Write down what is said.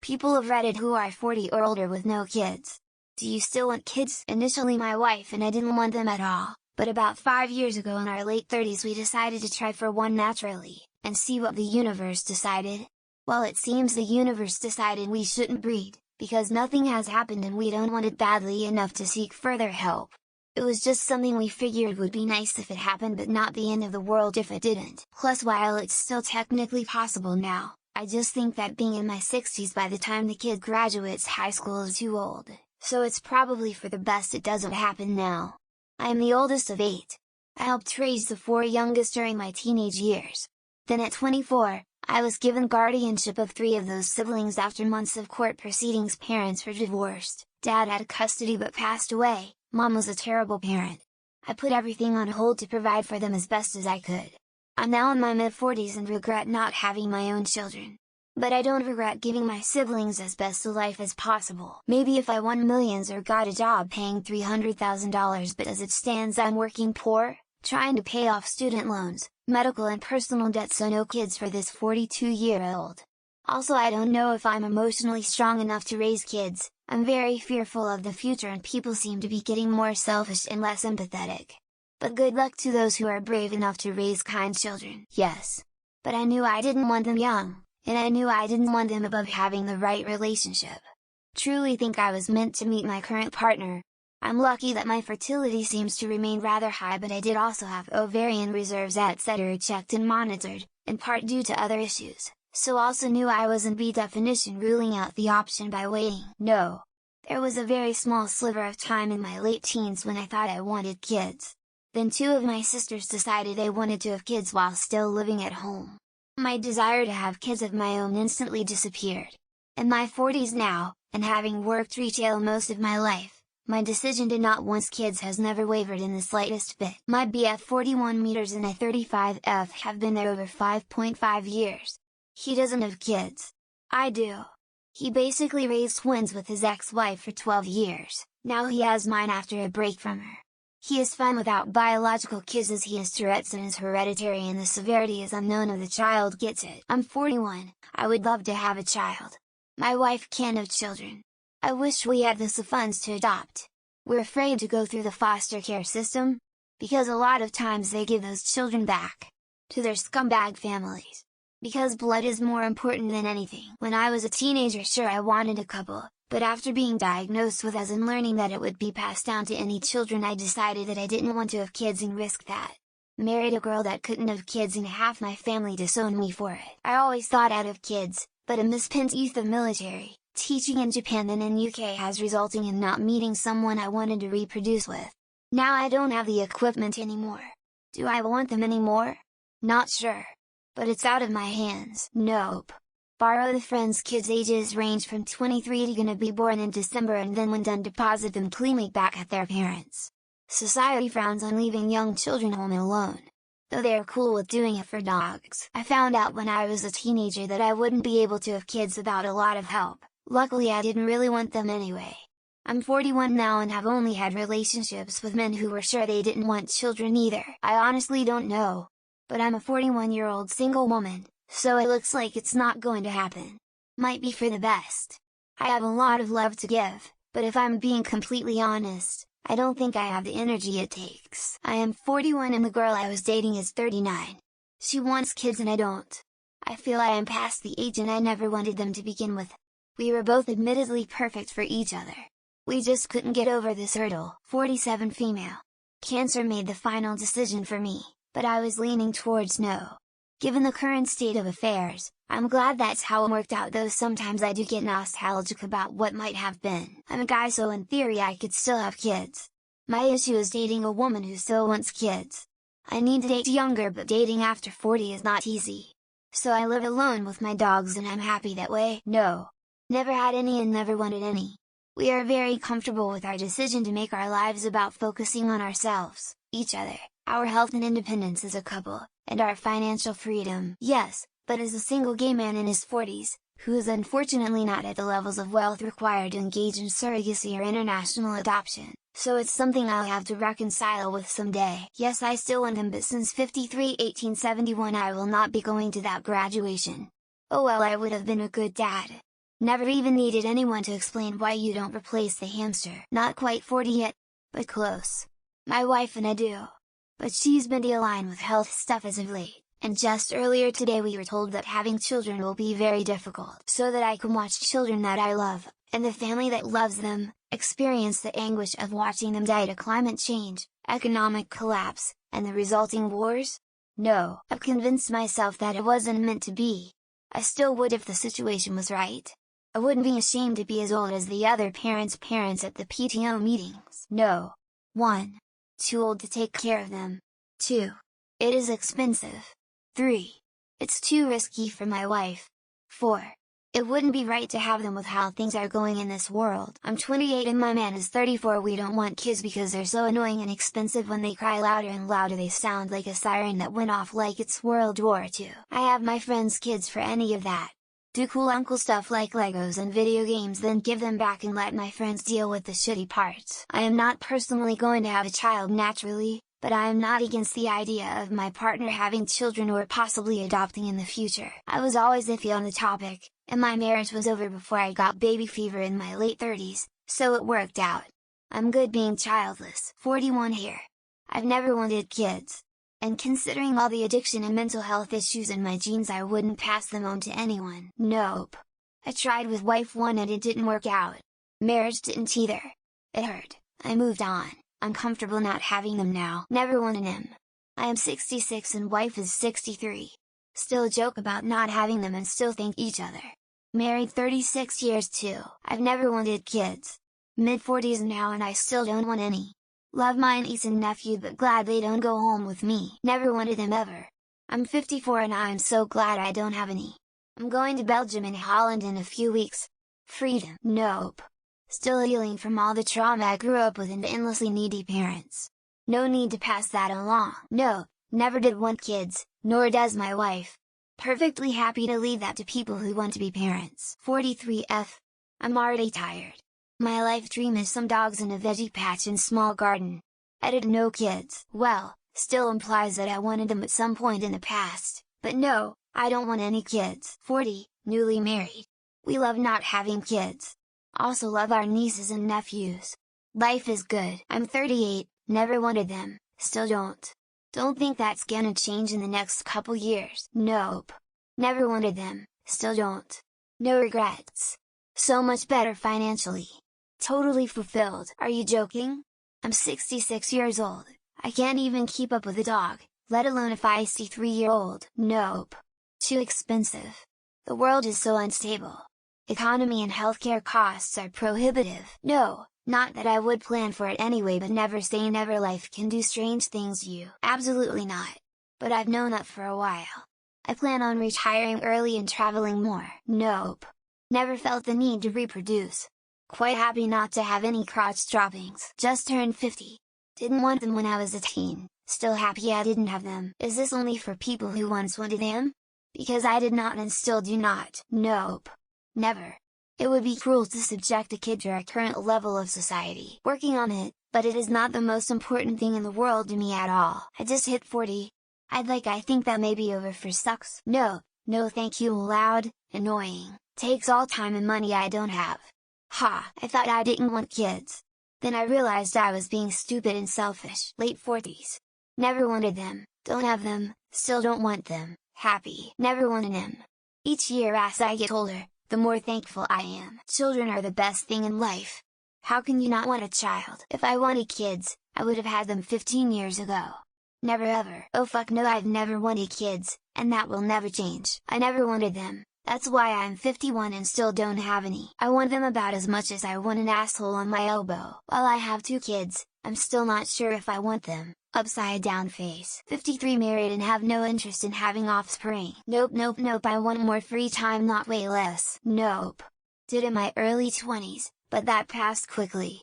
People of Reddit who are 40 or older with no kids. Do you still want kids? Initially my wife and I didn't want them at all, but about 5 years ago in our late 30s we decided to try for one naturally, and see what the universe decided. Well, it seems the universe decided we shouldn't breed, because nothing has happened and we don't want it badly enough to seek further help. It was just something we figured would be nice if it happened, but not the end of the world if it didn't. Plus, while it's still technically possible now, I just think that being in my 60s by the time the kid graduates high school is too old, so it's probably for the best it doesn't happen now. I am the oldest of 8. I helped raise the 4 youngest during my teenage years. Then at 24, I was given guardianship of 3 of those siblings after months of court proceedings. Parents were divorced, Dad had custody but passed away, Mom was a terrible parent. I put everything on hold to provide for them as best as I could. I'm now in my mid-40s and regret not having my own children. But I don't regret giving my siblings as best a life as possible. Maybe if I won millions or got a job paying $300,000, but as it stands I'm working poor, trying to pay off student loans, medical and personal debt, so no kids for this 42-year-old. Also, I don't know if I'm emotionally strong enough to raise kids. I'm very fearful of the future and people seem to be getting more selfish and less empathetic. But good luck to those who are brave enough to raise kind children. Yes. But I knew I didn't want them young, and I knew I didn't want them above having the right relationship. Truly think I was meant to meet my current partner. I'm lucky that my fertility seems to remain rather high, but I did also have ovarian reserves etc. checked and monitored, in part due to other issues, so also knew I wasn't by definition ruling out the option by waiting. No. There was a very small sliver of time in my late teens when I thought I wanted kids. Then 2 of my sisters decided they wanted to have kids while still living at home. My desire to have kids of my own instantly disappeared. In my 40s now, and having worked retail most of my life, my decision to not want kids has never wavered in the slightest bit. My BF 41 meters and I 35F have been there over 5.5 years. He doesn't have kids. I do. He basically raised twins with his ex-wife for 12 years, now he has mine after a break from her. He is fine without biological kids as he has Tourette's and is hereditary and the severity is unknown if the child gets it. I'm 41, I would love to have a child. My wife can't have children. I wish we had the funds to adopt. We're afraid to go through the foster care system, because a lot of times they give those children back to their scumbag families. Because blood is more important than anything. When I was a teenager, sure I wanted a couple, but after being diagnosed with as and learning that it would be passed down to any children, I decided that I didn't want to have kids and risk that. Married a girl that couldn't have kids and half my family disowned me for it. I always thought I'd have kids, but a misspent youth of military, teaching in Japan then in UK has resulting in not meeting someone I wanted to reproduce with. Now I don't have the equipment anymore. Do I want them anymore? Not sure. But it's out of my hands. Nope. Borrow the friends' kids' ages range from 23 to gonna be born in December, and then when done deposit them cleanly back at their parents. Society frowns on leaving young children home alone, though they are cool with doing it for dogs. I found out when I was a teenager that I wouldn't be able to have kids without a lot of help. Luckily I didn't really want them anyway. I'm 41 now and have only had relationships with men who were sure they didn't want children either. I honestly don't know. But I'm a 41-year-old single woman, so it looks like it's not going to happen. Might be for the best. I have a lot of love to give, but if I'm being completely honest, I don't think I have the energy it takes. I am 41 and the girl I was dating is 39. She wants kids and I don't. I feel I am past the age and I never wanted them to begin with. We were both admittedly perfect for each other. We just couldn't get over this hurdle. 47 female. Cancer made the final decision for me, but I was leaning towards no. Given the current state of affairs, I'm glad that's how it worked out, though sometimes I do get nostalgic about what might have been. I'm a guy, so in theory I could still have kids. My issue is dating a woman who still wants kids. I need to date younger, but dating after 40 is not easy. So I live alone with my dogs and I'm happy that way. No. Never had any and never wanted any. We are very comfortable with our decision to make our lives about focusing on ourselves, each other, our health and independence as a couple, and our financial freedom. Yes, but as a single gay man in his 40s, who is unfortunately not at the levels of wealth required to engage in surrogacy or international adoption, so it's something I'll have to reconcile with someday. Yes, I still want him, but since 1871 I will not be going to that graduation. Oh well, I would have been a good dad. Never even needed anyone to explain why you don't replace the hamster. Not quite 40 yet, but close. My wife and I do. But she's been dealing with health stuff as of late, and just earlier today we were told that having children will be very difficult. So that I can watch children that I love, and the family that loves them, experience the anguish of watching them die to climate change, economic collapse, and the resulting wars? No, I've convinced myself that it wasn't meant to be. I still would if the situation was right. I wouldn't be ashamed to be as old as the other parents' at the PTO meetings. No. 1. Too old to take care of them. 2. It is expensive. 3. It's too risky for my wife. 4. It wouldn't be right to have them with how things are going in this world. I'm 28 and my man is 34. We don't want kids because they're so annoying and expensive. When they cry louder and louder they sound like a siren that went off like it's World War II. I have my friends' kids for any of that. Do cool uncle stuff like Legos and video games, then give them back and let my friends deal with the shitty parts. I am not personally going to have a child naturally, but I am not against the idea of my partner having children or possibly adopting in the future. I was always iffy on the topic, and my marriage was over before I got baby fever in my late 30s, so it worked out. I'm good being childless. 41 here. I've never wanted kids. And considering all the addiction and mental health issues in my genes, I wouldn't pass them on to anyone. Nope. I tried with wife 1 and it didn't work out. Marriage didn't either. It hurt. I moved on. I'm comfortable not having them now. Never wanted them. I am 66 and wife is 63. Still joke about not having them and still thank each other. Married 36 years too. I've never wanted kids. Mid-40s now and I still don't want any. Love my niece and nephew but glad they don't go home with me. Never wanted them ever. I'm 54 and I'm so glad I don't have any. I'm going to Belgium and Holland in a few weeks. Freedom. Nope. Still healing from all the trauma I grew up with and endlessly needy parents. No need to pass that along. No, never did want kids, nor does my wife. Perfectly happy to leave that to people who want to be parents. 43F. I'm already tired. My life dream is some dogs and a veggie patch and small garden. Edit no kids. Well, still implies that I wanted them at some point in the past, but no, I don't want any kids. 40, newly married. We love not having kids. Also love our nieces and nephews. Life is good. I'm 38, never wanted them, still don't. Don't think that's gonna change in the next couple years. Nope. Never wanted them, still don't. No regrets. So much better financially. Totally fulfilled. Are you joking? I'm 66 years old, I can't even keep up with a dog, let alone a feisty 3-year-old. Nope. Too expensive. The world is so unstable. Economy and healthcare costs are prohibitive. No, not that I would plan for it anyway, but never say never. Life can do strange things. You absolutely not. But I've known that for a while. I plan on retiring early and traveling more. Nope. Never felt the need to reproduce. Quite happy not to have any crotch droppings. Just turned 50. Didn't want them when I was a teen, still happy I didn't have them. Is this only for people who once wanted them? Because I did not and still do not. Nope. Never. It would be cruel to subject a kid to our current level of society. Working on it, but it is not the most important thing in the world to me at all. I just hit 40. I think that may be over for sucks. No, no thank you. Loud, annoying, takes all time and money I don't have. Ha, I thought I didn't want kids. Then I realized I was being stupid and selfish. Late 40s. Never wanted them, don't have them, still don't want them, happy. Never wanted them. Each year as I get older, the more thankful I am. Children are the best thing in life. How can you not want a child? If I wanted kids, I would have had them 15 years ago. Never ever. Oh fuck no, I've never wanted kids, and that will never change. I never wanted them. That's why I'm 51 and still don't have any. I want them about as much as I want an asshole on my elbow. While I have 2 kids, I'm still not sure if I want them. Upside down face. 53 married and have no interest in having offspring. Nope nope nope, I want more free time, not way less. Nope. Did in my early 20s, but that passed quickly.